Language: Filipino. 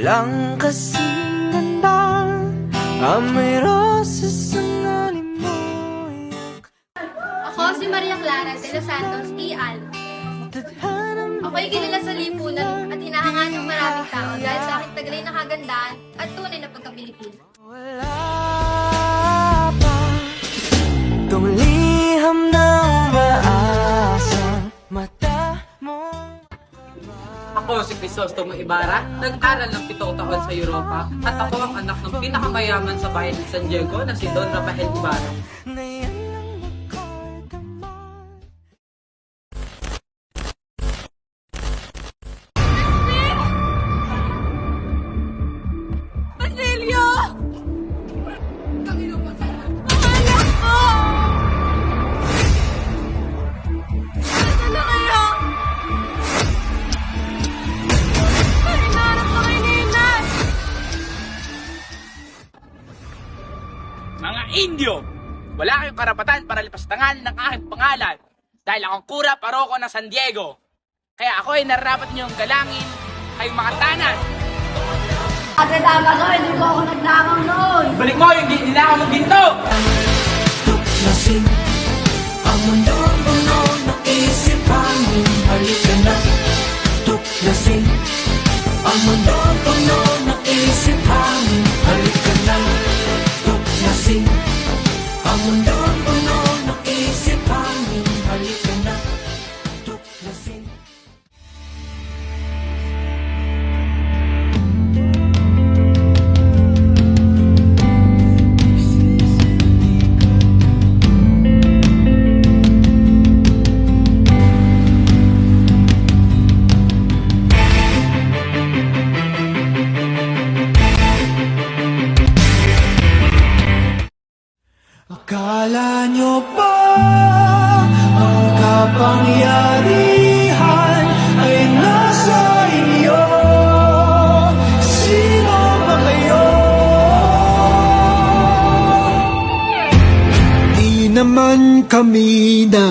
lang kasing ganda, may rosas ang alimoy. Ako si Maria Clara de los Santos E.Al. Ako'y kilala sa lipunan at hinahangaan ng maraming tao dahil sa aking taglay na kagandahan at tunay na pagka-Pilipino. Wala pa itong liham na umaasang mata mo. Ako si Crisostomo Ibarra, nag-aral ng 7 taon sa Europa at ako ang anak ng pinakamayaman sa bayan ng San Diego na si Don Rafael Ibarra. Na yan ang ako'y damay. Basilio! Anak ko! Nasaan na kayo? Hinahanap na kayo ni Inay! Mga Indio! Wala kayong karapatan para lipastangan ng aking pangalan dahil akong kura paroko ng San Diego. Kaya ako ay nararapat niyong galangin kayong mga tanan. Ate tama ko, hindi ko ako nagnakaw noon! Balik mo yung ninakaw mong ginto! Tuklasin ang mundo puno ng isipan mo. Halika na. Tuklasin ang mundo puno ng isipan mo. Halika na. Tuklasin ang mundo puno ng isipan mo. Halika na. Tuklasin. Akala nyo ba ang kapangyarihan ay nasa inyo? Sino ba kayo? Di naman kami na